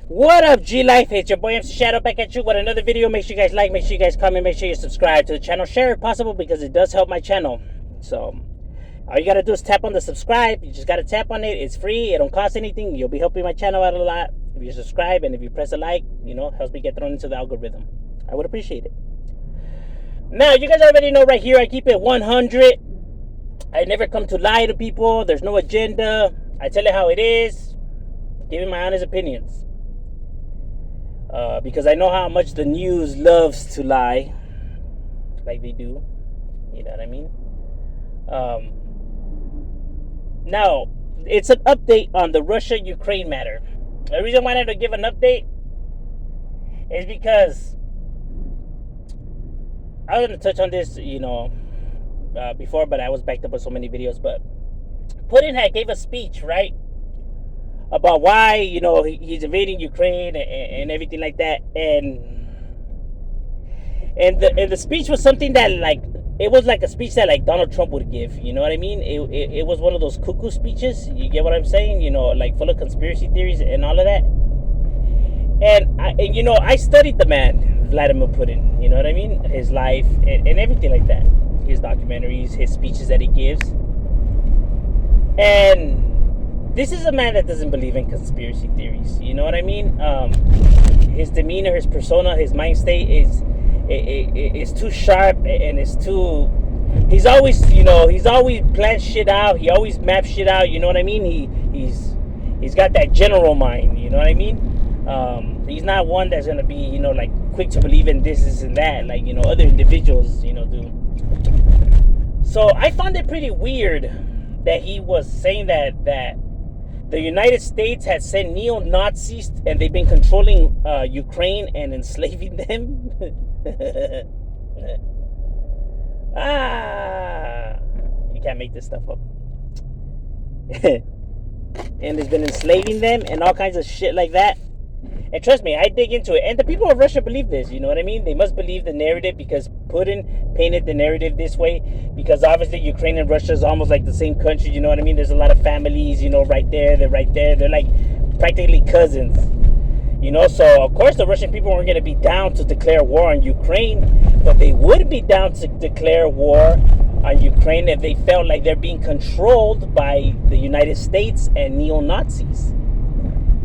What up, G Life? It's your boy MC Shadow back at you with another video. Make sure you guys like, make sure you guys comment, make sure you subscribe to the channel. Share if possible because it does help my channel. So, all you gotta do is tap on the subscribe. You just gotta tap on it. It's free. It don't cost anything. You'll be helping my channel out a lot if you subscribe, and if you press a like, helps me get thrown into the algorithm. I would appreciate it. Now, you guys already know right here, I keep it 100. I never come to lie to people. There's no agenda. I tell it how it is, giving my honest opinions. Because I know how much the news loves to lie, like they do. You know what I mean? Now, it's an update on the Russia-Ukraine matter. The reason why I had to give an update is because I was going to touch on this, before, but I was backed up with so many videos. But Putin gave a speech, right? About why, he's invading Ukraine and everything like that. And the speech was something that, it was like a speech that, Donald Trump would give. You know what I mean? It was one of those cuckoo speeches. You get what I'm saying? Full of conspiracy theories and all of that. And I studied the man, Vladimir Putin. You know what I mean? His life and everything like that. His documentaries, his speeches that he gives. And this is a man that doesn't believe in conspiracy theories. You know what I mean? His demeanor, his persona, his mind state is too sharp, and it's too. He's always planned shit out. He always maps shit out. You know what I mean? He's got that general mind. You know what I mean? He's not one that's gonna be quick to believe in this and that like other individuals do. So I found it pretty weird that he was saying that the United States had sent neo-Nazis and they've been controlling Ukraine and enslaving them. You can't make this stuff up. And they've been enslaving them and all kinds of shit like that. And trust me, I dig into it. And the people of Russia believe this, you know what I mean? They must believe the narrative because Putin painted the narrative this way. Because obviously Ukraine and Russia is almost like the same country, you know what I mean? There's a lot of families, right there. They're right there. They're like practically cousins. So of course the Russian people weren't going to be down to declare war on Ukraine. But they would be down to declare war on Ukraine if they felt like they're being controlled by the United States and neo-Nazis.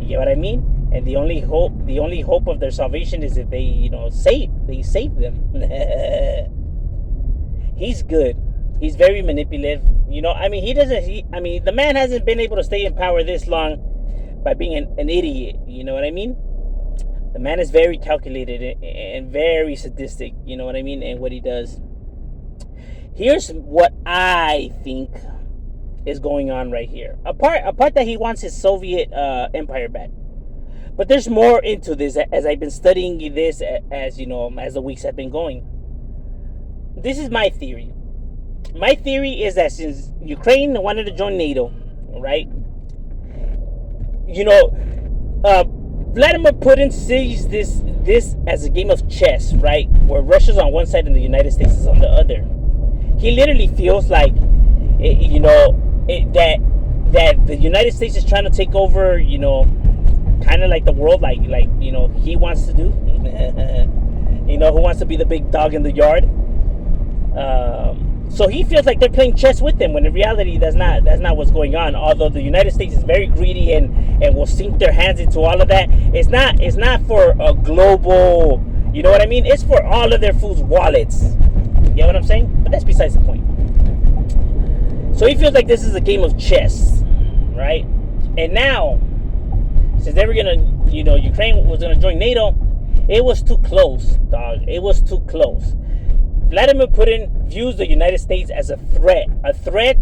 You get what I mean? And the only hope of their salvation is if they, save them. He's good. He's very manipulative. The man hasn't been able to stay in power this long by being an idiot. You know what I mean? The man is very calculated and very sadistic. You know what I mean? And what he does. Here's what I think is going on right here. Apart that he wants his Soviet empire back. But there's more into this as I've been studying this as the weeks have been going. This is my theory. My theory is that since Ukraine wanted to join NATO, right? Vladimir Putin sees this as a game of chess, right? Where Russia's on one side and the United States is on the other. He literally feels like, that the United States is trying to take over, kind of like the world, like he wants to do. Who wants to be the big dog in the yard? So he feels like they're playing chess with him, when in reality that's not what's going on. Although the United States is very greedy and will sink their hands into all of that. It's not for a global. You know what I mean? It's for all of their fools' wallets. You get what I'm saying? But that's besides the point. So he feels like this is a game of chess, right? And now, since they were Ukraine was gonna join NATO, it was too close, dog. It was too close. Vladimir Putin views the United States as a threat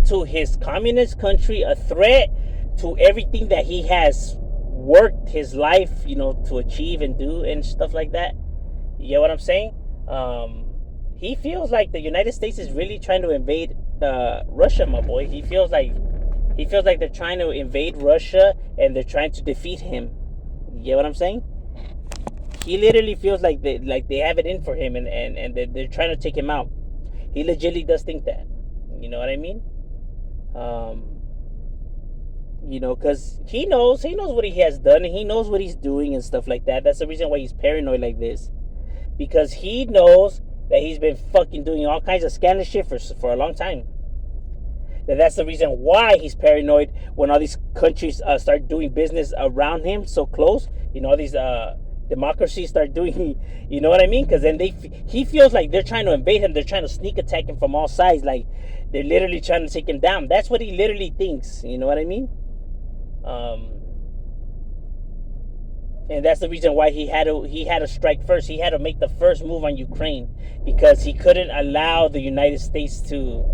to his communist country, a threat to everything that he has worked his life, to achieve and do and stuff like that. You get what I'm saying? He feels like the United States is really trying to invade Russia, my boy. He feels like they're trying to invade Russia and they're trying to defeat him. You get what I'm saying? He literally feels like they have it in for him and they're trying to take him out. He legitimately does think that. You know what I mean? Because he knows what he has done, and he knows what he's doing and stuff like that. That's the reason why he's paranoid like this, because he knows that he's been fucking doing all kinds of scandalous shit for a long time. That's the reason why he's paranoid when all these countries start doing business around him so close. All these democracies start doing, you know what I mean? Because then he feels like they're trying to invade him. They're trying to sneak attack him from all sides. Like they're literally trying to take him down. That's what he literally thinks. You know what I mean? And that's the reason why he had to strike first. He had to make the first move on Ukraine, because he couldn't allow the United States to.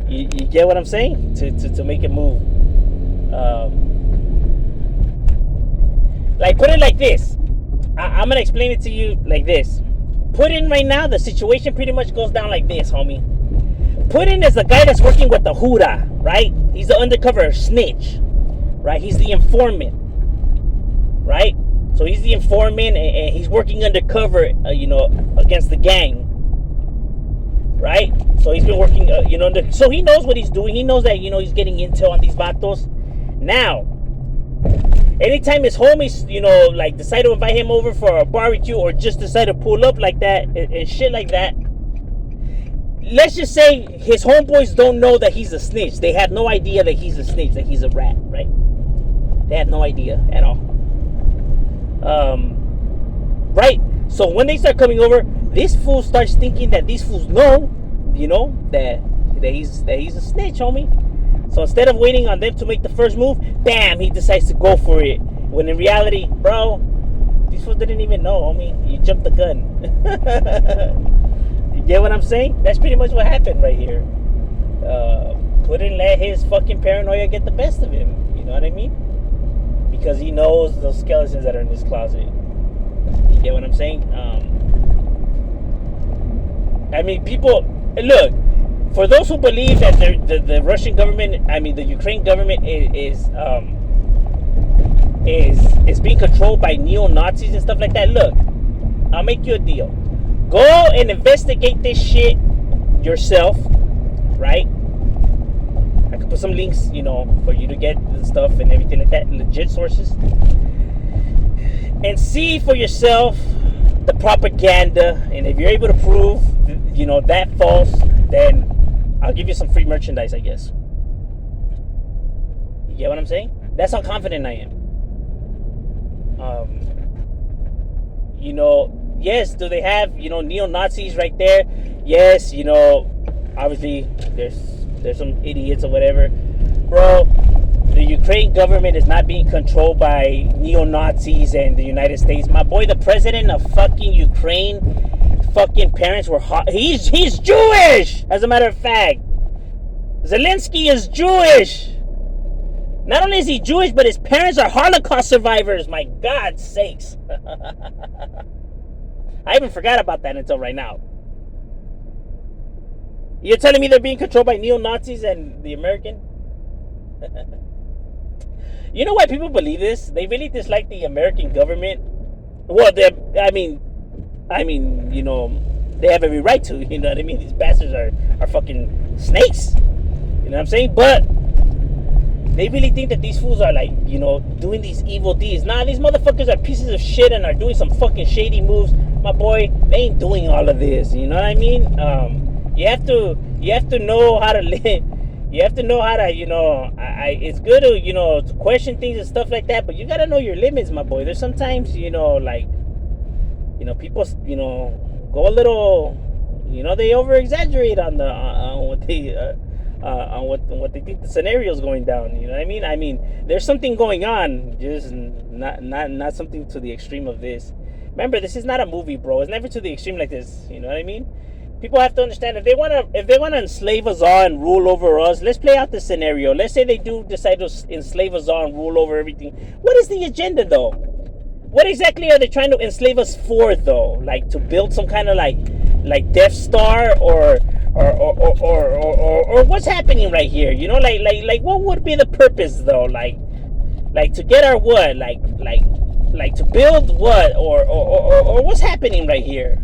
You get what I'm saying? To make a move. Like, put it like this. I'm gonna explain it to you like this. Putin right now, the situation pretty much goes down like this, homie. Putin is the guy that's working with the Huda, right? He's the undercover snitch, right? He's the informant, right? So he's the informant, and he's working undercover, against the gang, right? So he's been working, so he knows what he's doing. He knows that, he's getting intel on these vatos. Now, anytime his homies, like decide to invite him over for a barbecue, or just decide to pull up like that and shit like that, let's just say his homeboys don't know that he's a snitch. They have no idea that he's a snitch, that he's a rat, right? They have no idea at all. Right? So when they start coming over, this fool starts thinking that these fools know, that he's a snitch, homie. So instead of waiting on them to make the first move, bam, he decides to go for it. When in reality, bro, these fools didn't even know, homie. You jumped the gun. You get what I'm saying? That's pretty much what happened right here. Couldn't let his fucking paranoia get the best of him. You know what I mean? Because he knows those skeletons that are in this closet. You get what I'm saying? People, look, for those who believe that the Russian government, the Ukraine government is being controlled by neo-Nazis and stuff like that, look, I'll make you a deal. Go and investigate this shit yourself, right? I could put some links, for you to get the stuff and everything like that, legit sources. And see for yourself the propaganda. And if you're able to prove, that false, then I'll give you some free merchandise, I guess. You get what I'm saying? That's how confident I am. Yes, do they have, neo-Nazis right there? Yes, obviously there's some idiots or whatever. Bro, the Ukraine government is not being controlled by neo-Nazis and the United States. My boy, the president of fucking Ukraine, fucking parents were he's Jewish, as a matter of fact. Zelensky is Jewish. Not only is he Jewish, but his parents are Holocaust survivors. My God sakes. I even forgot about that until right now. You're telling me they're being controlled by neo-Nazis and the American? You know why people believe this? They really dislike the American government. Well, they have every right to, you know what I mean? These bastards are fucking snakes. You know what I'm saying? But they really think that these fools are like, doing these evil deeds. Nah, these motherfuckers are pieces of shit and are doing some fucking shady moves. My boy, they ain't doing all of this. You know what I mean? You have to know how to live. You have to know how to, it's good to, to question things and stuff like that, but you gotta know your limits, my boy. There's sometimes, people, go a little, they over exaggerate on what they think the scenario is going down. You know what I mean? There's something going on, just not something to the extreme of this. Remember, this is not a movie, bro. It's never to the extreme like this. You know what I mean? People have to understand, if they want to enslave us all and rule over us, let's play out the scenario. Let's say they do decide to enslave us all and rule over everything. What is the agenda, though? What exactly are they trying to enslave us for, though? Like to build some kind of like Death Star or what's happening right here? Like what would be the purpose, though? Like to get our what? Like to build what? Or what's happening right here?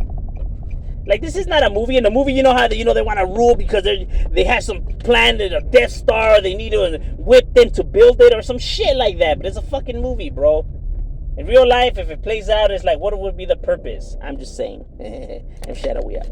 Like, this is not a movie. In a movie, you know how they want to rule because they have some plan, a Death Star. They need to whip them to build it or some shit like that. But it's a fucking movie, bro. In real life, if it plays out, it's like, what would be the purpose? I'm just saying. And shut up, we out.